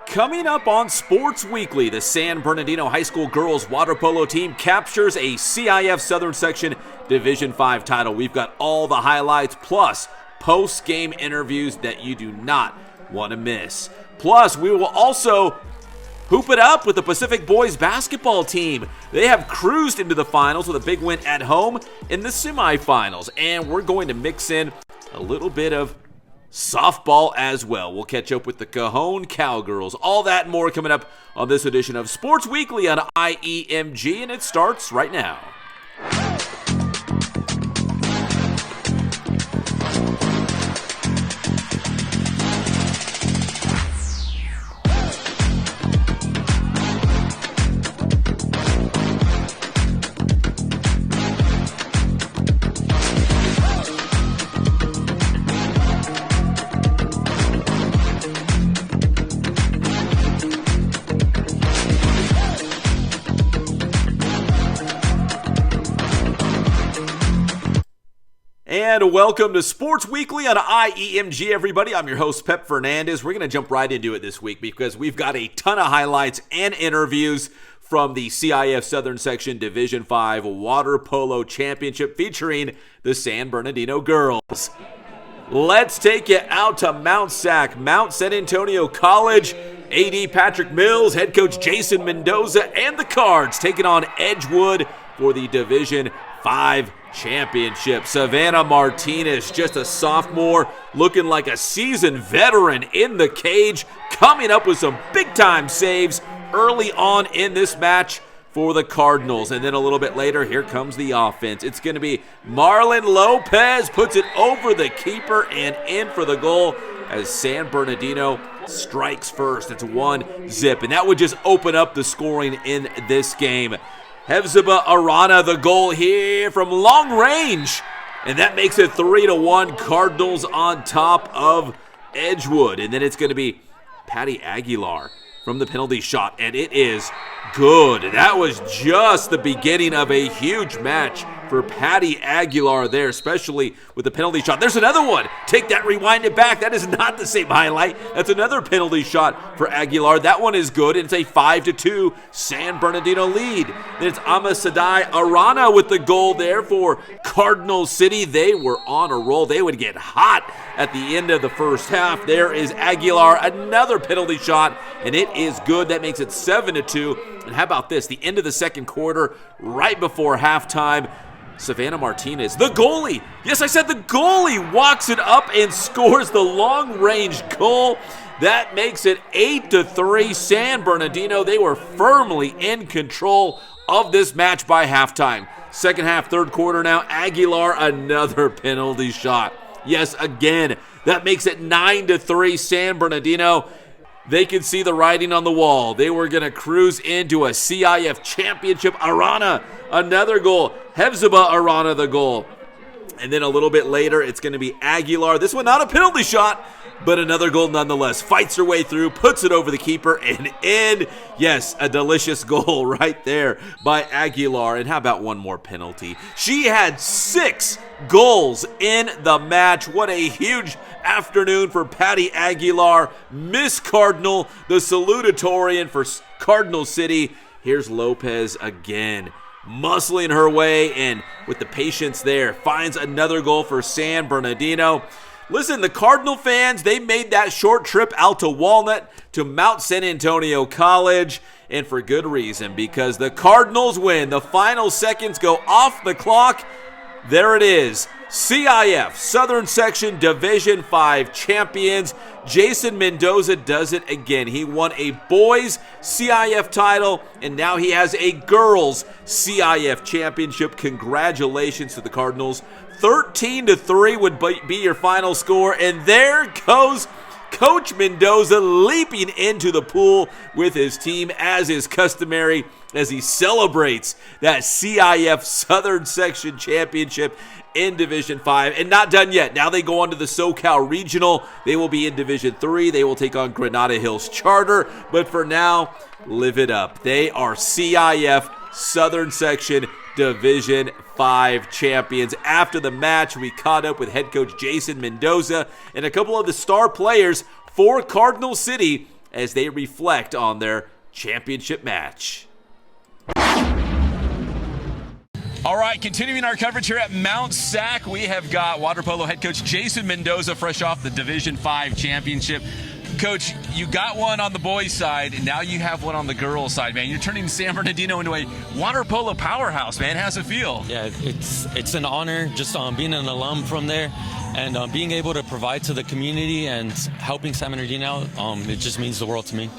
Coming up on Sports Weekly, the San Bernardino High School girls water polo team captures a CIF Southern Section Division 5 title. We've got all the highlights plus post-game interviews that you do not want to miss. Plus, we will also hoop it up with the Pacific boys basketball team. They have cruised into the finals with a big win at home in the semifinals. And we're going to mix in a little bit of softball as well. We'll catch up with the Cajon Cowgirls. All that and more coming up on this edition of Sports Weekly on IEMG, and it starts right now. And welcome to Sports Weekly on IEMG, everybody. I'm your host, Pep Fernandez. We're going to jump right into it this week because we've got a ton of highlights and interviews from the CIF Southern Section Division 5 Water Polo Championship featuring the San Bernardino girls. Let's take you out to Mount San Antonio College. AD Patrick Mills, head coach Jason Mendoza, and the Cards taking on Edgewood for the Division 5 championship. Savannah Martinez, just a sophomore, looking like a seasoned veteran in the cage, coming up with some big-time saves early on in this match for the Cardinals. And then a little bit later, here comes the offense. It's going to be Marlon Lopez, puts it over the keeper and in for the goal as San Bernardino strikes first. It's 1-0, and that would just open up the scoring in this game. Hevzibah Arana, the goal here from long range. And that makes it 3-1. Cardinals on top of Edgewood. And then it's going to be Patty Aguilar from the penalty shot. And it is good. That was just the beginning of a huge match for Patty Aguilar there, especially with the penalty shot. There's another one. Take that, rewind it back. That is not the same highlight. That's another penalty shot for Aguilar. That one is good, and it's a 5-2 San Bernardino lead. Then it's Amasadai Arana with the goal there for Cardinal City. They were on a roll. They would get hot at the end of the first half. There is Aguilar, another penalty shot, and it is good. That makes it 7-2. And how about this? The end of the second quarter, right before halftime, Savannah Martinez, the goalie, yes, I said the goalie, walks it up and scores the long-range goal. That makes it 8-3 San Bernardino. They were firmly in control of this match by halftime. Second half, third quarter now, Aguilar, another penalty shot. Yes, again, that makes it 9-3 San Bernardino. They could see the writing on the wall. They were going to cruise into a CIF championship. Arana, another goal. Hevzibah Arana, the goal. And then a little bit later, it's going to be Aguilar. This one not a penalty shot, but another goal nonetheless. Fights her way through, puts it over the keeper, and in. Yes, a delicious goal right there by Aguilar. And how about one more penalty? She had 6 goals in the match. What a huge afternoon for Patty Aguilar. Miss Cardinal, the salutatorian for Cardinal City. Here's Lopez again, muscling her way, and with the patience there, finds another goal for San Bernardino. Listen, the Cardinal fans, they made that short trip out to Walnut to Mount San Antonio College, and for good reason, because the Cardinals win. The final seconds go off the clock. There it is. CIF Southern Section Division 5 champions. Jason Mendoza does it again. He won a boys CIF title, and now he has a girls CIF championship. Congratulations to the Cardinals. 13-3 would be your final score, and there goes Coach Mendoza leaping into the pool with his team, as is customary, as he celebrates that CIF Southern Section Championship in Division 5. And not done yet. Now they go on to the SoCal Regional. They will be in Division 3. They will take on Granada Hills Charter. But for now, live it up. They are CIF Southern Section Division 5 champions. After the match, we caught up with head coach Jason Mendoza and a couple of the star players for Cardinal City as they reflect on their championship match. All right, continuing our coverage here at Mount Sac, we have got water polo head coach Jason Mendoza, fresh off the Division 5 championship. Coach, you got one on the boys' side, and now you have one on the girls' side, man. You're turning San Bernardino into a water polo powerhouse, man. How's it feel? Yeah, it's an honor just being an alum from there and being able to provide to the community and helping San Bernardino out. It just means the world to me.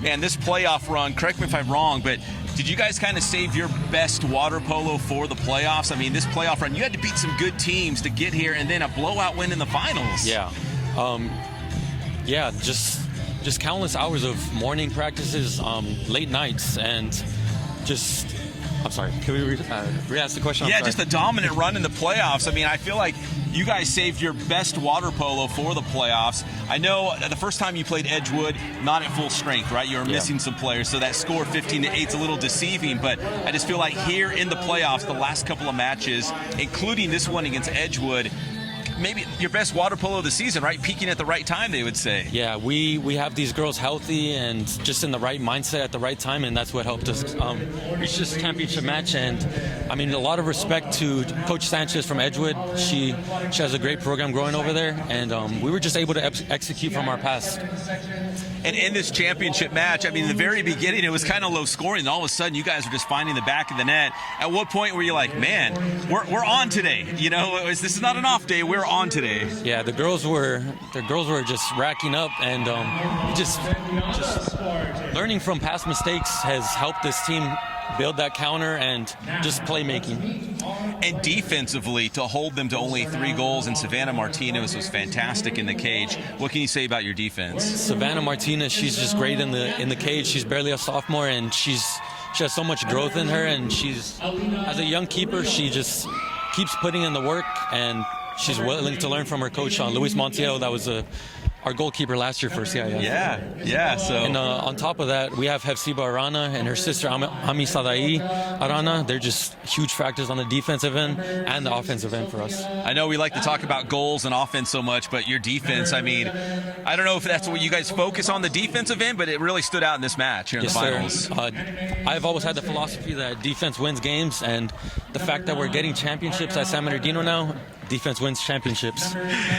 Man, this playoff run, correct me if I'm wrong, but did you guys kind of save your best water polo for the playoffs? I mean, this playoff run, you had to beat some good teams to get here, and then a blowout win in the finals. Yeah. Just countless hours of morning practices, late nights, and just, I'm sorry, can we re-ask the question? Yeah, just a dominant run in the playoffs. I mean, I feel like you guys saved your best water polo for the playoffs. I know the first time you played Edgewood, not at full strength, right? You were missing some players, so that score 15-8 is a little deceiving, but I just feel like here in the playoffs, the last couple of matches, including this one against Edgewood, maybe your best water polo of the season, right? Peaking at the right time, they would say. Yeah, we have these girls healthy and just in the right mindset at the right time, and that's what helped us reach this championship match. And I mean, a lot of respect to Coach Sanchez from Edgewood. She has a great program growing over there, and we were just able to execute from our past. And in this championship match, I mean, in the very beginning, it was kind of low scoring, and all of a sudden, you guys were just finding the back of the net. At what point were you like, man, we're on today? You know, this is not an off day, we're on today. Yeah, the girls were just racking up, and just learning from past mistakes has helped this team build that counter and just playmaking. And defensively, to hold them to only 3 goals, and Savannah Martinez was fantastic in the cage. What can you say about your defense? Savannah Martinez, she's just great in the cage. She's barely a sophomore, and she has so much growth in her, and as a young keeper, she just keeps putting in the work, and she's willing to learn from her coach, Luis Montiel. That was our goalkeeper last year for CIF. Yeah. So, and on top of that, we have Hefsiba Arana and her sister Ami Sadai Arana. They're just huge factors on the defensive end and the offensive end for us. I know we like to talk about goals and offense so much, but your defense, I mean, I don't know if that's what you guys focus on, the defensive end, but it really stood out in this match here in the finals. I've always had the philosophy that defense wins games, and the fact that we're getting championships at San Bernardino now, defense wins championships.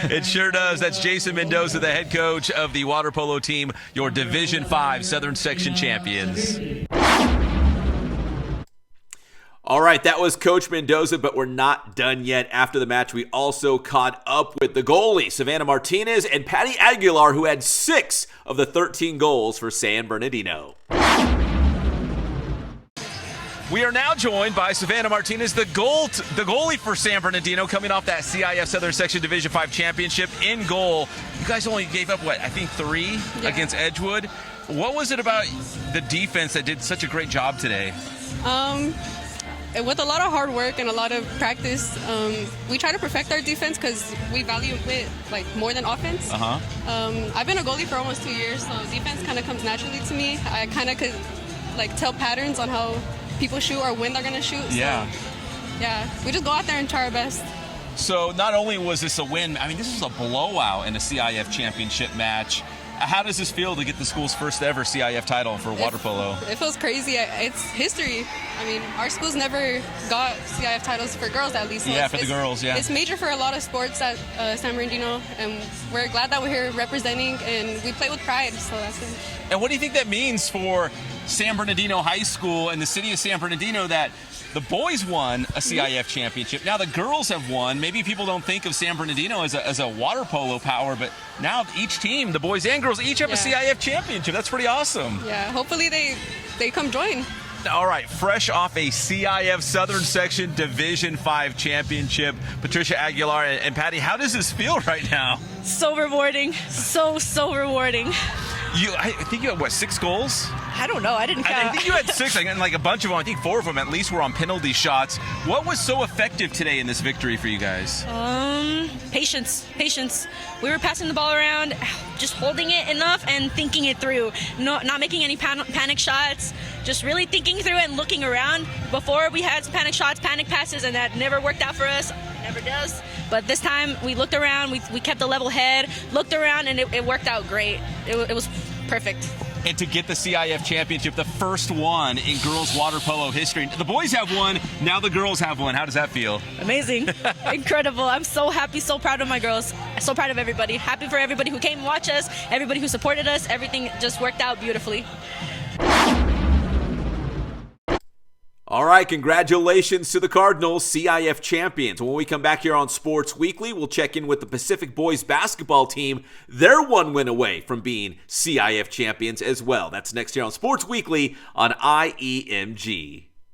It sure does. That's Jason Mendoza, the head coach of the water polo team, your Division 5 Southern Section champions. All right, that was Coach Mendoza, but we're not done yet. After the match, we also caught up with the goalie, Savannah Martinez, and Patty Aguilar, who had 6 of the 13 goals for San Bernardino. We are now joined by Savannah Martinez, the goalie for San Bernardino, coming off that CIF Southern Section Division 5 championship in goal. You guys only gave up, I think 3 against Edgewood. What was it about the defense that did such a great job today? With a lot of hard work and a lot of practice, we try to perfect our defense because we value it more than offense. I've been a goalie for almost 2 years, so defense kind of comes naturally to me. I kind of could tell patterns on how people shoot or when they're going to shoot. So, we just go out there and try our best. So not only was this a win, I mean, this was a blowout in a CIF championship match. How does this feel to get the school's first ever CIF title for water polo? It feels crazy. It's history. I mean, our school's never got CIF titles for girls, at least. So for the girls, It's major for a lot of sports at San Bernardino, and we're glad that we're here representing, and we play with pride, so that's good. And what do you think that means for San Bernardino High School and the city of San Bernardino that the boys won a CIF championship? Now the girls have won. Maybe people don't think of San Bernardino as a water polo power, but now each team, the boys and girls, each have a CIF championship. That's pretty awesome. Yeah, hopefully they come join. All right, fresh off a CIF Southern Section Division 5 championship, Patricia Aguilar and Patty, how does this feel right now? So rewarding. So rewarding. I think you had, 6 goals? I don't know. I didn't count. I think you had 6, and a bunch of them. I think 4 of them at least were on penalty shots. What was so effective today in this victory for you guys? Patience. We were passing the ball around, just holding it enough and thinking it through. Not making any panic shots. Just really thinking through and looking around. Before we had some panic shots, panic passes, and that never worked out for us. Never does. But this time we looked around. We kept a level head, looked around, and it worked out great. It was perfect. And to get the CIF championship, the first one in girls water polo history. The boys have one, now the girls have one. How does that feel? Amazing. Incredible. I'm so happy, so proud of my girls. So proud of everybody. Happy for everybody who came and watched us, everybody who supported us. Everything just worked out beautifully. All right, congratulations to the Cardinals, CIF champions. When we come back here on Sports Weekly, we'll check in with the Pacific boys basketball team. They're one win away from being CIF champions as well. That's next here on Sports Weekly on IEMG.